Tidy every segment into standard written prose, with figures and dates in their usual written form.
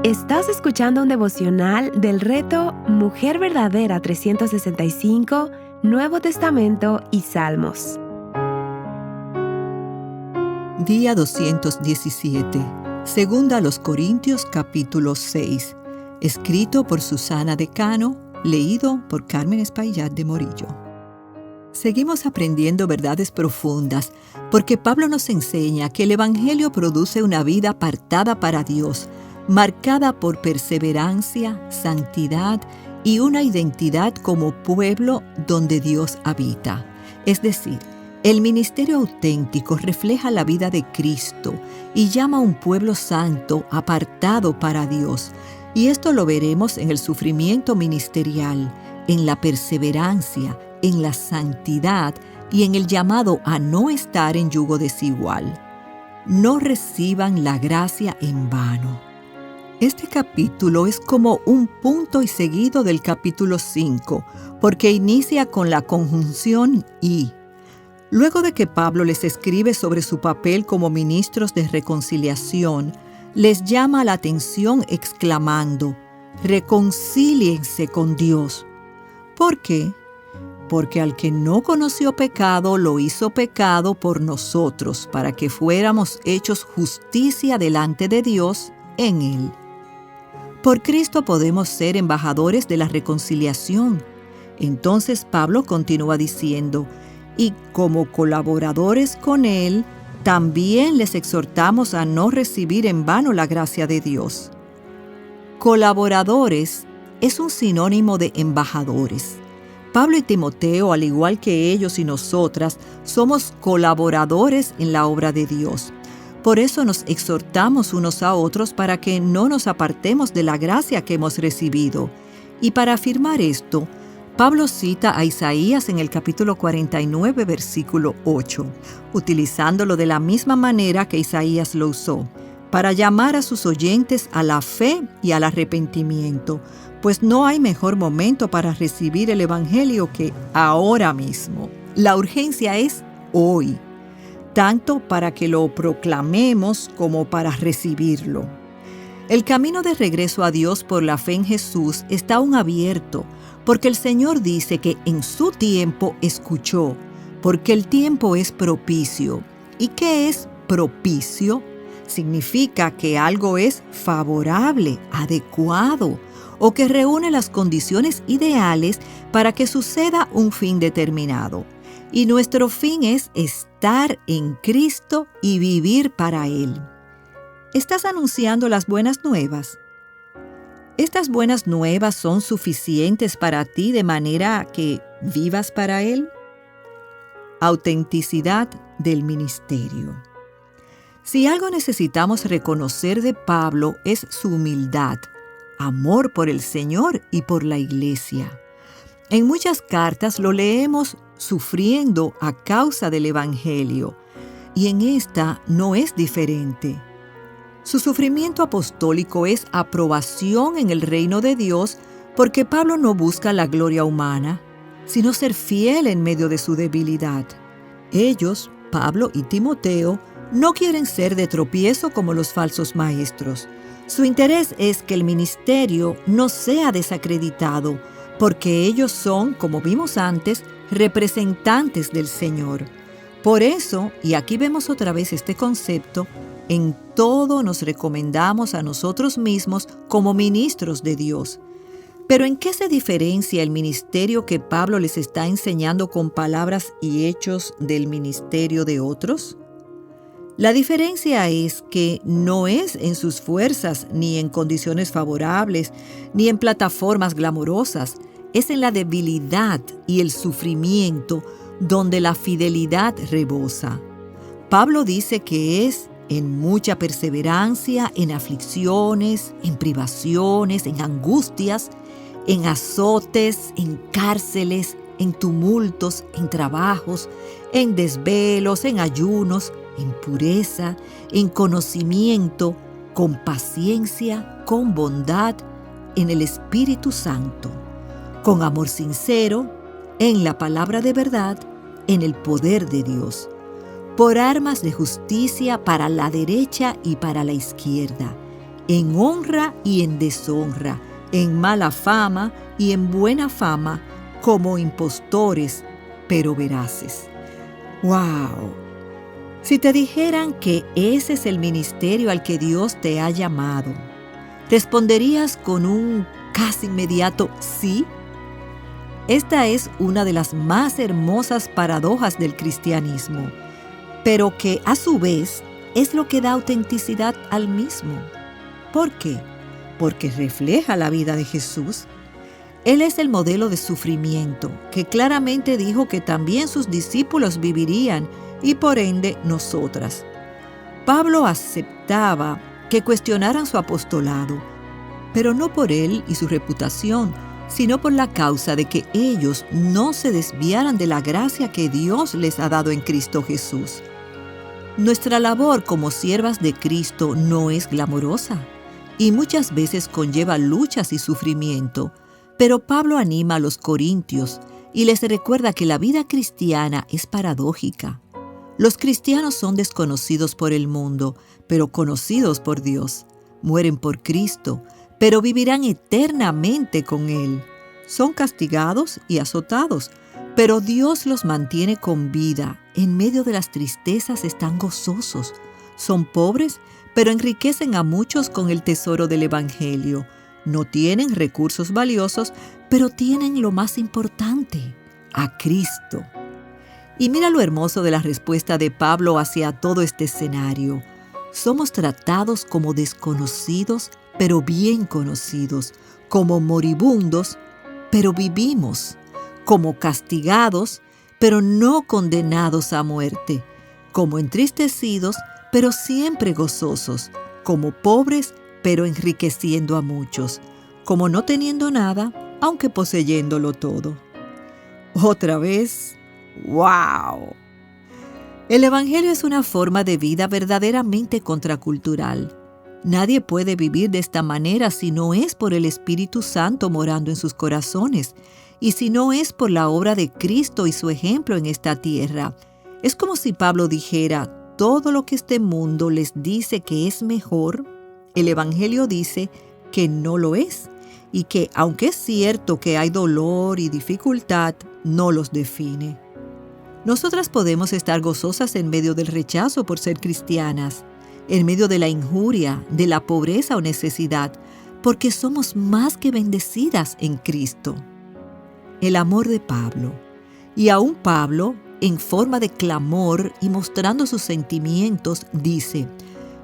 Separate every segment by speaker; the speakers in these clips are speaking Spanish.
Speaker 1: Estás escuchando un devocional del reto Mujer Verdadera 365, Nuevo Testamento y Salmos.
Speaker 2: Día 217. Segunda a los Corintios, capítulo 6. Escrito por Susana Decano, leído por Carmen Espaillat de Morillo. Seguimos aprendiendo verdades profundas, porque Pablo nos enseña que el Evangelio produce una vida apartada para Dios, marcada por perseverancia, santidad y una identidad como pueblo donde Dios habita. Es decir, el ministerio auténtico refleja la vida de Cristo y llama a un pueblo santo apartado para Dios. Y esto lo veremos en el sufrimiento ministerial, en la perseverancia, en la santidad y en el llamado a no estar en yugo desigual. No reciban la gracia en vano. Este capítulo es como un punto y seguido del capítulo 5, porque inicia con la conjunción y. Luego de que Pablo les escribe sobre su papel como ministros de reconciliación, les llama la atención exclamando: reconcíliense con Dios. ¿Por qué? Porque al que no conoció pecado, lo hizo pecado por nosotros, para que fuéramos hechos justicia delante de Dios en él. Por Cristo podemos ser embajadores de la reconciliación. Entonces Pablo continúa diciendo: y como colaboradores con Él, también les exhortamos a no recibir en vano la gracia de Dios. Colaboradores es un sinónimo de embajadores. Pablo y Timoteo, al igual que ellos y nosotras, somos colaboradores en la obra de Dios. Por eso nos exhortamos unos a otros para que no nos apartemos de la gracia que hemos recibido. Y para afirmar esto, Pablo cita a Isaías en el capítulo 49, versículo 8, utilizándolo de la misma manera que Isaías lo usó, para llamar a sus oyentes a la fe y al arrepentimiento, pues no hay mejor momento para recibir el Evangelio que ahora mismo. La urgencia es hoy, tanto para que lo proclamemos como para recibirlo. El camino de regreso a Dios por la fe en Jesús está aún abierto, porque el Señor dice que en su tiempo escuchó, porque el tiempo es propicio. ¿Y qué es propicio? Significa que algo es favorable, adecuado, o que reúne las condiciones ideales para que suceda un fin determinado. Y nuestro fin es estar en Cristo y vivir para Él. ¿Estás anunciando las buenas nuevas? ¿Estas buenas nuevas son suficientes para ti de manera que vivas para Él? Autenticidad del ministerio. Si algo necesitamos reconocer de Pablo es su humildad, amor por el Señor y por la Iglesia. En muchas cartas lo leemos sufriendo a causa del Evangelio, y en esta no es diferente. Su sufrimiento apostólico es aprobación en el reino de Dios, porque Pablo no busca la gloria humana, sino ser fiel en medio de su debilidad. Ellos, Pablo y Timoteo, no quieren ser de tropiezo como los falsos maestros. Su interés es que el ministerio no sea desacreditado, porque ellos son, como vimos antes, representantes del Señor. Por eso, y aquí vemos otra vez este concepto, en todo nos recomendamos a nosotros mismos como ministros de Dios. Pero ¿en qué se diferencia el ministerio que Pablo les está enseñando con palabras y hechos del ministerio de otros? La diferencia es que no es en sus fuerzas, ni en condiciones favorables, ni en plataformas glamorosas. Es en la debilidad y el sufrimiento donde la fidelidad rebosa. Pablo dice que es en mucha perseverancia, en aflicciones, en privaciones, en angustias, en azotes, en cárceles, en tumultos, en trabajos, en desvelos, en ayunos, en pureza, en conocimiento, con paciencia, con bondad, en el Espíritu Santo, con amor sincero, en la palabra de verdad, en el poder de Dios, por armas de justicia para la derecha y para la izquierda, en honra y en deshonra, en mala fama y en buena fama, como impostores, pero veraces. ¡Wow! Si te dijeran que ese es el ministerio al que Dios te ha llamado, ¿responderías con un casi inmediato sí? Esta es una de las más hermosas paradojas del cristianismo, pero que a su vez es lo que da autenticidad al mismo. ¿Por qué? Porque refleja la vida de Jesús. Él es el modelo de sufrimiento, que claramente dijo que también sus discípulos vivirían y por ende nosotras. Pablo aceptaba que cuestionaran su apostolado, pero no por él y su reputación, sino por la causa de que ellos no se desviaran de la gracia que Dios les ha dado en Cristo Jesús. Nuestra labor como siervas de Cristo no es glamorosa y muchas veces conlleva luchas y sufrimiento, pero Pablo anima a los corintios y les recuerda que la vida cristiana es paradójica. Los cristianos son desconocidos por el mundo, pero conocidos por Dios. Mueren por Cristo, pero vivirán eternamente con Él. Son castigados y azotados, pero Dios los mantiene con vida. En medio de las tristezas están gozosos. Son pobres, pero enriquecen a muchos con el tesoro del Evangelio. No tienen recursos valiosos, pero tienen lo más importante, a Cristo. Y mira lo hermoso de la respuesta de Pablo hacia todo este escenario. Somos tratados como desconocidos, pero bien conocidos, como moribundos, pero vivimos, como castigados, pero no condenados a muerte, como entristecidos, pero siempre gozosos, como pobres, pero enriqueciendo a muchos, como no teniendo nada, aunque poseyéndolo todo. Otra vez, ¡wow! El Evangelio es una forma de vida verdaderamente contracultural. Nadie puede vivir de esta manera si no es por el Espíritu Santo morando en sus corazones y si no es por la obra de Cristo y su ejemplo en esta tierra. Es como si Pablo dijera, todo lo que este mundo les dice que es mejor, el Evangelio dice que no lo es y que, aunque es cierto que hay dolor y dificultad, no los define. Nosotras podemos estar gozosas en medio del rechazo por ser cristianas, en medio de la injuria, de la pobreza o necesidad, porque somos más que bendecidas en Cristo. El amor de Pablo. Y aún Pablo, en forma de clamor y mostrando sus sentimientos, dice,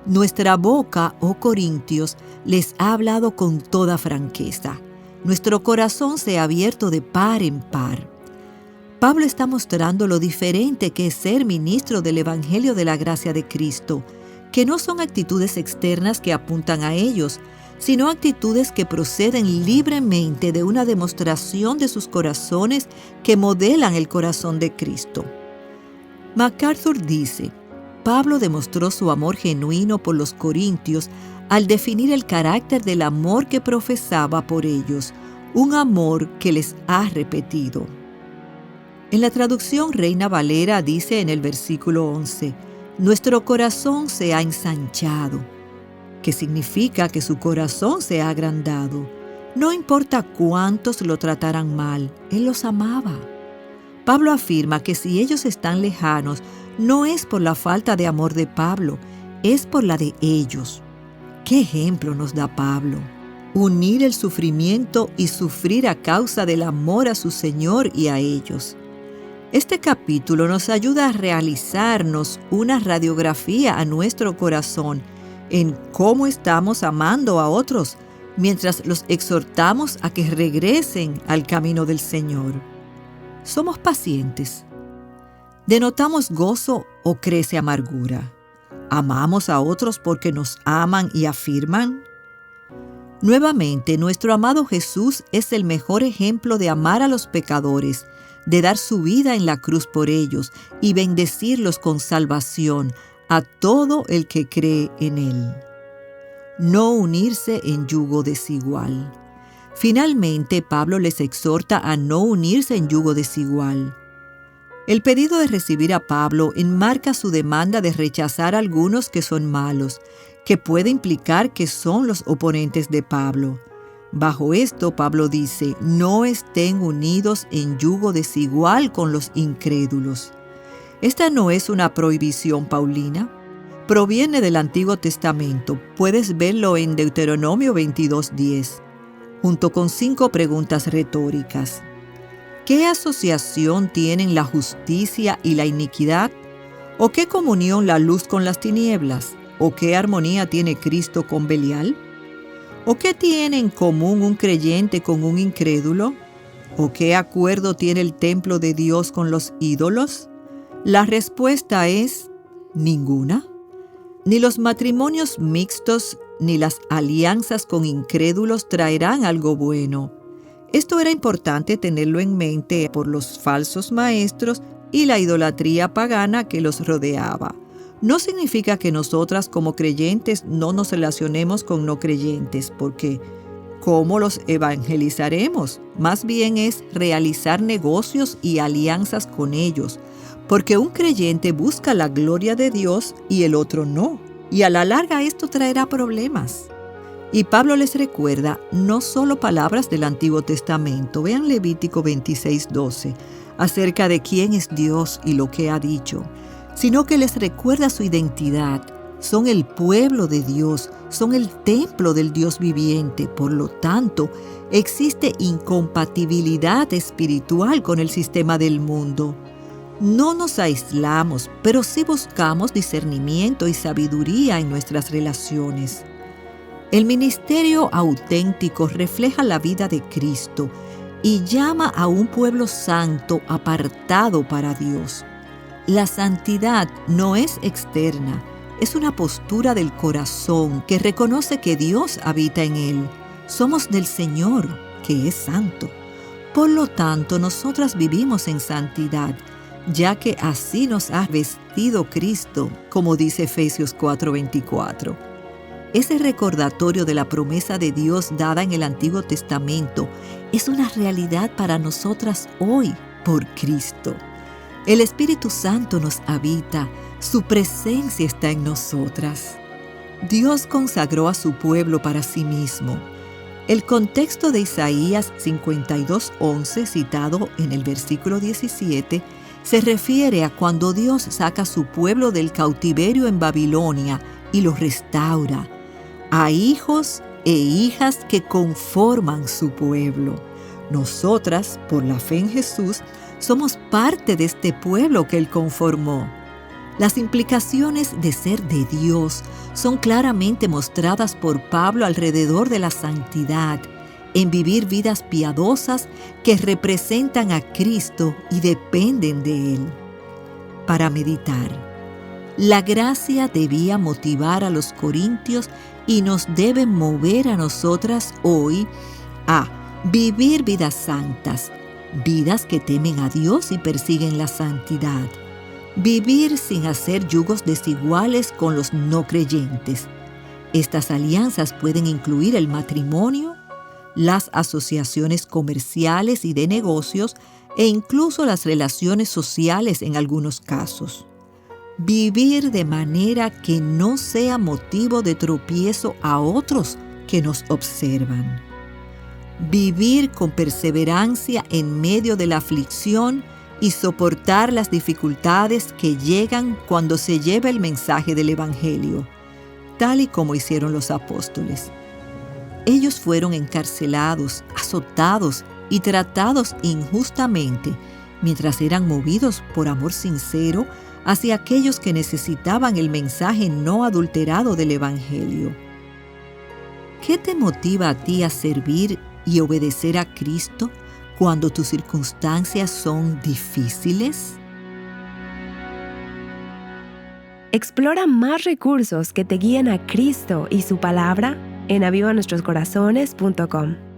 Speaker 2: nuestra boca, oh Corintios, les ha hablado con toda franqueza. Nuestro corazón se ha abierto de par en par. Pablo está mostrando lo diferente que es ser ministro del Evangelio de la gracia de Cristo, que no son actitudes externas que apuntan a ellos, sino actitudes que proceden libremente de una demostración de sus corazones que modelan el corazón de Cristo. MacArthur dice, Pablo demostró su amor genuino por los corintios al definir el carácter del amor que profesaba por ellos, un amor que les ha repetido. En la traducción Reina Valera dice en el versículo 11, nuestro corazón se ha ensanchado, que significa que su corazón se ha agrandado. No importa cuántos lo trataran mal, Él los amaba. Pablo afirma que si ellos están lejanos, no es por la falta de amor de Pablo, es por la de ellos. ¿Qué ejemplo nos da Pablo? Unir el sufrimiento y sufrir a causa del amor a su Señor y a ellos. Este capítulo nos ayuda a realizarnos una radiografía a nuestro corazón en cómo estamos amando a otros mientras los exhortamos a que regresen al camino del Señor. Somos pacientes. ¿Denotamos gozo o crece amargura? ¿Amamos a otros porque nos aman y afirman? Nuevamente, nuestro amado Jesús es el mejor ejemplo de amar a los pecadores, de dar su vida en la cruz por ellos y bendecirlos con salvación a todo el que cree en Él. No unirse en yugo desigual. Finalmente, Pablo les exhorta a no unirse en yugo desigual. El pedido de recibir a Pablo enmarca su demanda de rechazar a algunos que son malos, que puede implicar que son los oponentes de Pablo. Bajo esto, Pablo dice, no estén unidos en yugo desigual con los incrédulos. Esta no es una prohibición paulina. Proviene del Antiguo Testamento. Puedes verlo en Deuteronomio 22:10, junto con 5 preguntas retóricas. ¿Qué asociación tienen la justicia y la iniquidad? ¿O qué comunión la luz con las tinieblas? ¿O qué armonía tiene Cristo con Belial? ¿O qué tiene en común un creyente con un incrédulo? ¿O qué acuerdo tiene el templo de Dios con los ídolos? La respuesta es ninguna. Ni los matrimonios mixtos ni las alianzas con incrédulos traerán algo bueno. Esto era importante tenerlo en mente por los falsos maestros y la idolatría pagana que los rodeaba. No significa que nosotras como creyentes no nos relacionemos con no creyentes, porque ¿cómo los evangelizaremos? Más bien es realizar negocios y alianzas con ellos, porque un creyente busca la gloria de Dios y el otro no, y a la larga esto traerá problemas. Y Pablo les recuerda no solo palabras del Antiguo Testamento, vean Levítico 26:12, acerca de quién es Dios y lo que ha dicho, sino que les recuerda su identidad. Son el pueblo de Dios, son el templo del Dios viviente. Por lo tanto, existe incompatibilidad espiritual con el sistema del mundo. No nos aislamos, pero sí buscamos discernimiento y sabiduría en nuestras relaciones. El ministerio auténtico refleja la vida de Cristo y llama a un pueblo santo apartado para Dios. La santidad no es externa, es una postura del corazón que reconoce que Dios habita en él. Somos del Señor, que es santo. Por lo tanto, nosotras vivimos en santidad, ya que así nos ha vestido Cristo, como dice Efesios 4:24. Ese recordatorio de la promesa de Dios dada en el Antiguo Testamento es una realidad para nosotras hoy por Cristo. El Espíritu Santo nos habita, su presencia está en nosotras. Dios consagró a su pueblo para sí mismo. El contexto de Isaías 52:11, citado en el versículo 17, se refiere a cuando Dios saca a su pueblo del cautiverio en Babilonia y lo restaura, a hijos e hijas que conforman su pueblo. Nosotras, por la fe en Jesús, somos parte de este pueblo que Él conformó. Las implicaciones de ser de Dios son claramente mostradas por Pablo alrededor de la santidad, en vivir vidas piadosas que representan a Cristo y dependen de Él. Para meditar, la gracia debía motivar a los corintios y nos debe mover a nosotras hoy a vivir vidas santas, vidas que temen a Dios y persiguen la santidad. Vivir sin hacer yugos desiguales con los no creyentes. Estas alianzas pueden incluir el matrimonio, las asociaciones comerciales y de negocios e incluso las relaciones sociales en algunos casos. Vivir de manera que no sea motivo de tropiezo a otros que nos observan. Vivir con perseverancia en medio de la aflicción y soportar las dificultades que llegan cuando se lleva el mensaje del Evangelio, tal y como hicieron los apóstoles. Ellos fueron encarcelados, azotados y tratados injustamente, mientras eran movidos por amor sincero hacia aquellos que necesitaban el mensaje no adulterado del Evangelio. ¿Qué te motiva a ti a servir y obedecer a Cristo cuando tus circunstancias son difíciles?
Speaker 1: Explora más recursos que te guíen a Cristo y su palabra en avivanuestroscorazones.com.